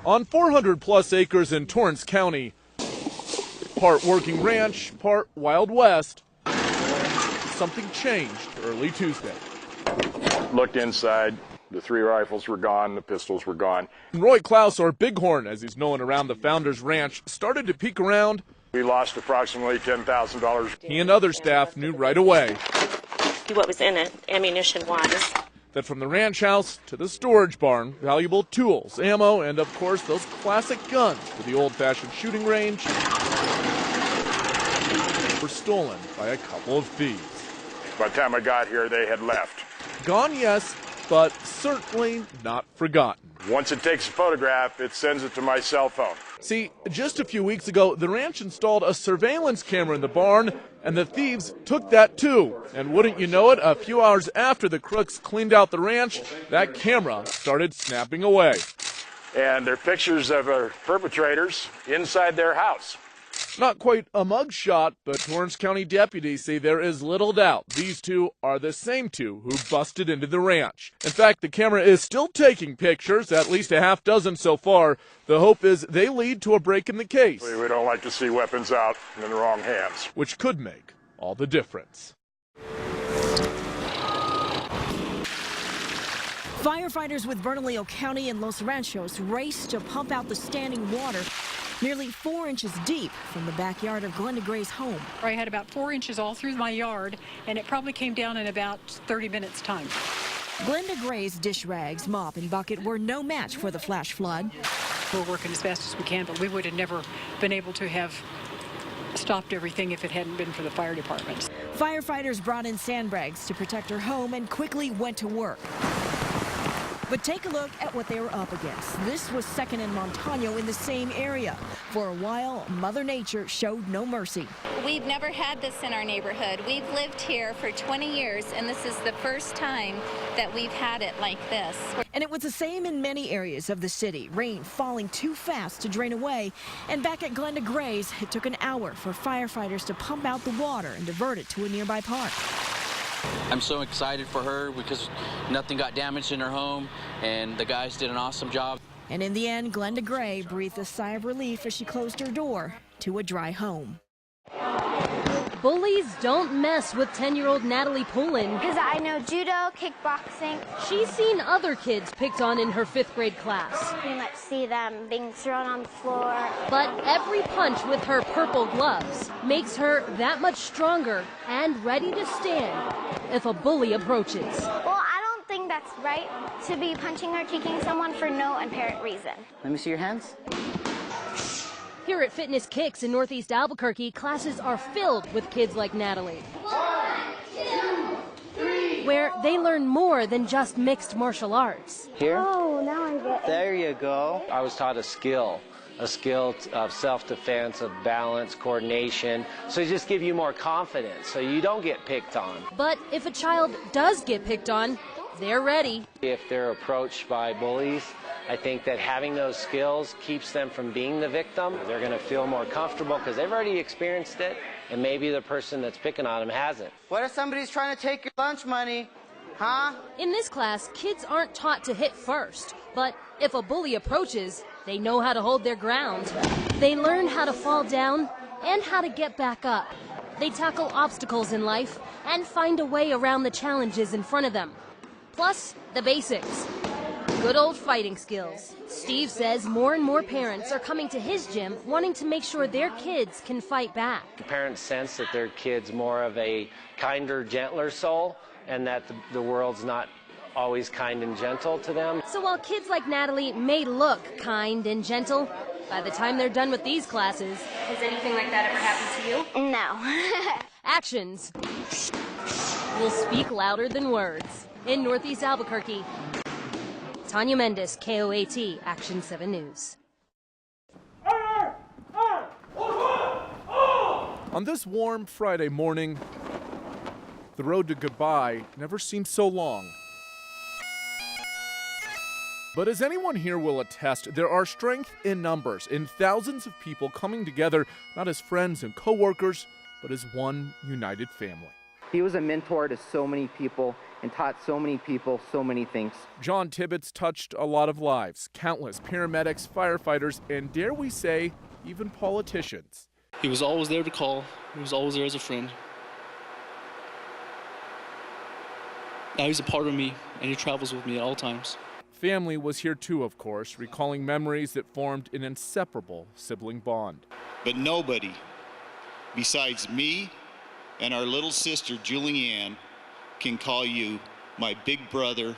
On 400-plus acres in Torrance County, part working ranch, part Wild West, something changed early Tuesday. Looked inside. The 3 rifles were gone. The pistols were gone. Roy Klaus, or Bighorn, as he's known around the Founders Ranch, started to peek around. We lost approximately $10,000. He and other staff knew right away what was in it, ammunition-wise. That from the ranch house to the storage barn, valuable tools, ammo, and of course those classic guns for the old-fashioned shooting range were stolen by a couple of thieves. By the time I got here, they had left. Gone, yes, but certainly not forgotten. Once it takes a photograph, it sends it to my cell phone. See, just a few weeks ago, the ranch installed a surveillance camera in the barn, and the thieves took that too. And wouldn't you know it, a few hours after the crooks cleaned out the ranch, that camera started snapping away. And they're pictures of our perpetrators inside their house. Not quite a mugshot, but Torrance County deputies say there is little doubt these two are the same two who busted into the ranch. In fact, the camera is still taking pictures, at least a half dozen so far. The hope is they lead to a break in the case. We don't like to see weapons out in the wrong hands. Which could make all the difference. Firefighters with Bernalillo County and Los Ranchos raced to pump out the standing water nearly 4 inches deep from the backyard of Glenda Gray's home. I had about 4 inches all through my yard, and it probably came down in about 30 minutes time. Glenda Gray's dish rags, mop, and bucket were no match for the flash flood. We're working as fast as we can, but we would have never been able to have stopped everything if it hadn't been for the fire department. Firefighters brought in sandbags to protect her home and quickly went to work. But take a look at what they were up against. This was Second and Montano in the same area. For a while, Mother Nature showed no mercy. We've never had this in our neighborhood. We've lived here for 20 years, and this is the first time that we've had it like this. And it was the same in many areas of the city. Rain falling too fast to drain away. And back at Glenda Gray's, it took an hour for firefighters to pump out the water and divert it to a nearby park. I'm so excited for her because nothing got damaged in her home, and the guys did an awesome job. And in the end, Glenda Gray breathed a sigh of relief as she closed her door to a dry home. Bullies don't mess with 10-year-old Natalie Poulin. Because I know judo, kickboxing. She's seen other kids picked on in her 5th grade class. Pretty much see them being thrown on the floor. But every punch with her purple gloves makes her that much stronger and ready to stand if a bully approaches. Well, I don't think that's right to be punching or kicking someone for no apparent reason. Let me see your hands. Here at Fitness Kicks in Northeast Albuquerque, classes are filled with kids like Natalie. 1, 2, 3, where they learn more than just mixed martial arts. Here? Oh, now I get it. There you go. I was taught a skill of self-defense, of balance, coordination, so it just give you more confidence so you don't get picked on. But if a child does get picked on, they're ready. If they're approached by bullies, I think that having those skills keeps them from being the victim. They're going to feel more comfortable because they've already experienced it, and maybe the person that's picking on them hasn't. What if somebody's trying to take your lunch money? Huh? In this class, kids aren't taught to hit first, but if a bully approaches, they know how to hold their ground. They learn how to fall down and how to get back up. They tackle obstacles in life and find a way around the challenges in front of them. Plus, the basics. Good old fighting skills. Steve says more and more parents are coming to his gym wanting to make sure their kids can fight back. Parents sense that their kid's more of a kinder, gentler soul, and that the world's not always kind and gentle to them. So while kids like Natalie may look kind and gentle, by the time they're done with these classes... Has anything like that ever happened to you? No. Actions will speak louder than words. In Northeast Albuquerque, Tanya Mendes, KOAT, Action 7 News. On this warm Friday morning, the road to goodbye never seemed so long. But as anyone here will attest, there are strength in numbers, in thousands of people coming together, not as friends and co-workers, but as one united family. He was a mentor to so many people and taught so many people so many things. John Tibbetts touched a lot of lives, countless paramedics, firefighters, and dare we say, even politicians. He was always there to call. He was always there as a friend. Now he's a part of me, and he travels with me at all times. Family was here too, of course, recalling memories that formed an inseparable sibling bond. But nobody besides me and our little sister, Julianne, can call you my big brother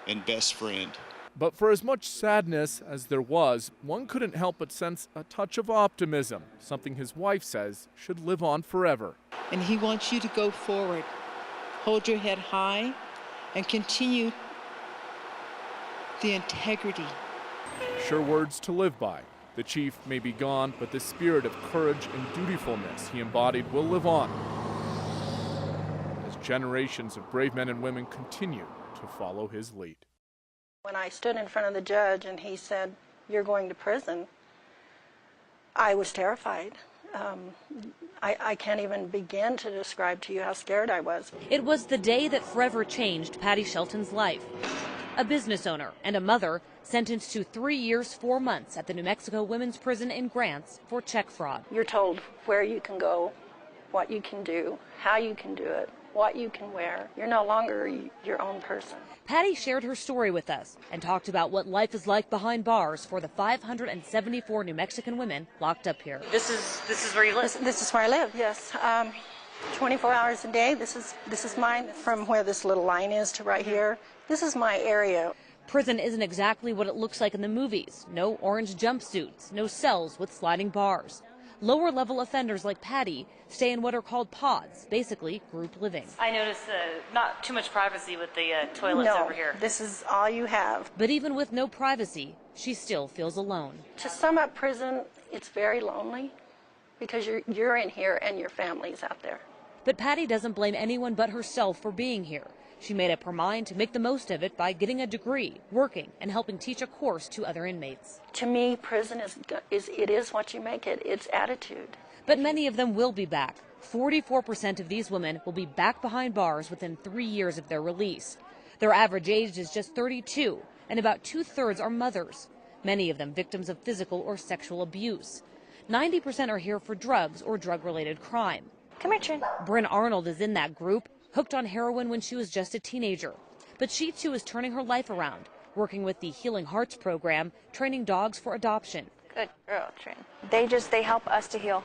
and best friend. But for as much sadness as there was, one couldn't help but sense a touch of optimism, something his wife says should live on forever. And he wants you to go forward. Hold your head high and continue the integrity. Sure words to live by. The chief may be gone, but the spirit of courage and dutifulness he embodied will live on as generations of brave men and women continue to follow his lead. When I stood in front of the judge and he said, "You're going to prison," I was terrified. I can't even begin to describe to you how scared I was. It was the day that forever changed Patty Shelton's life. A business owner and a mother sentenced to 3 years, 4 months at the New Mexico Women's Prison in Grants for check fraud. You're told where you can go, what you can do, how you can do it, what you can wear. You're no longer your own person. Patty shared her story with us and talked about what life is like behind bars for the 574 New Mexican women locked up here. This is where you live? This is where I live, yes. 24 hours a day. This is mine. From where this little line is to right here, this is my area. Prison isn't exactly what it looks like in the movies. No orange jumpsuits, no cells with sliding bars. Lower level offenders like Patty stay in what are called pods, basically group living. I noticed not too much privacy with the toilets over here. This is all you have. But even with no privacy, she still feels alone. To sum up prison, it's very lonely because you're in here and your family's out there. But Patty doesn't blame anyone but herself for being here. She made up her mind to make the most of it by getting a degree, working, and helping teach a course to other inmates. To me, prison is what you make it. It's attitude. But many of them will be back. 44% of these women will be back behind bars within 3 years of their release. Their average age is just 32, and about 2/3 are mothers, many of them victims of physical or sexual abuse. 90% are here for drugs or drug-related crime. Come here, Trin. Bryn Arnold is in that group, hooked on heroin when she was just a teenager. But she too is turning her life around, working with the Healing Hearts program, training dogs for adoption. Good girl, Trin. They help us to heal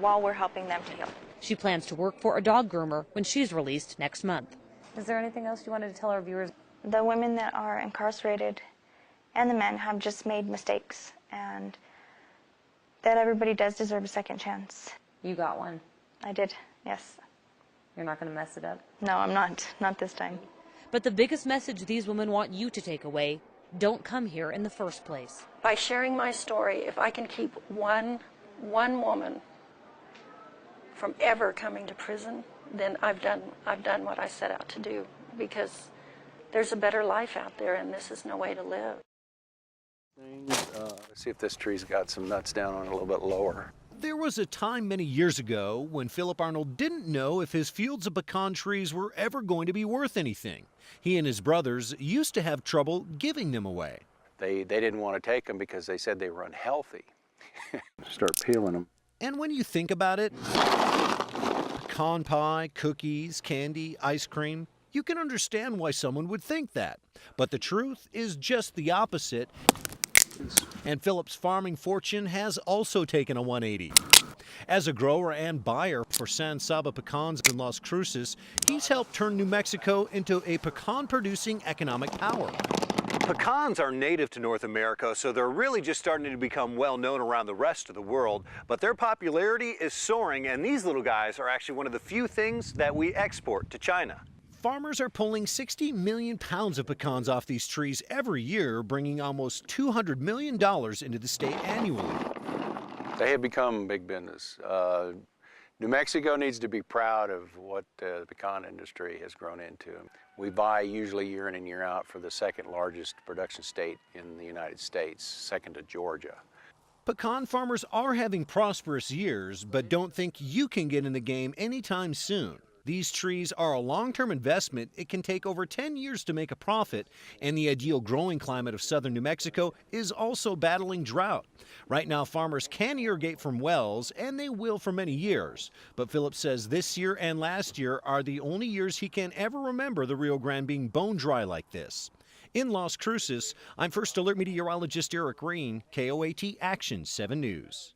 while we're helping them to heal. She plans to work for a dog groomer when she's released next month. Is there anything else you wanted to tell our viewers? The women that are incarcerated and the men have just made mistakes, and that everybody does deserve a second chance. You got one. I did, yes. You're not going to mess it up? No, I'm not. Not this time. But the biggest message these women want you to take away: don't come here in the first place. By sharing my story, if I can keep one woman from ever coming to prison, then I've done what I set out to do, because there's a better life out there, and this is no way to live. See if this tree's got some nuts down on it a little bit lower. There was a time many years ago when Philip Arnold didn't know if his fields of pecan trees were ever going to be worth anything. He and his brothers used to have trouble giving them away. They didn't want to take them because they said they were unhealthy. Start peeling them. And when you think about it, pecan pie, cookies, candy, ice cream, you can understand why someone would think that. But the truth is just the opposite. And Philip's farming fortune has also taken a 180. As a grower and buyer for San Saba pecans in Las Cruces, he's helped turn New Mexico into a pecan-producing economic power. Pecans are native to North America, so they're really just starting to become well known around the rest of the world. But their popularity is soaring, and these little guys are actually one of the few things that we export to China. Farmers are pulling 60 million pounds of pecans off these trees every year, bringing almost $200 million into the state annually. They have become big business. New Mexico needs to be proud of what the pecan industry has grown into. We buy usually year in and year out for the second largest production state in the United States, second to Georgia. Pecan farmers are having prosperous years, but don't think you can get in the game anytime soon. These trees are a long-term investment. It can take over 10 years to make a profit, and the ideal growing climate of southern New Mexico is also battling drought. Right now, farmers can irrigate from wells, and they will for many years. But Phillips says this year and last year are the only years he can ever remember the Rio Grande being bone dry like this. In Las Cruces, I'm First Alert meteorologist Eric Green, KOAT Action 7 News.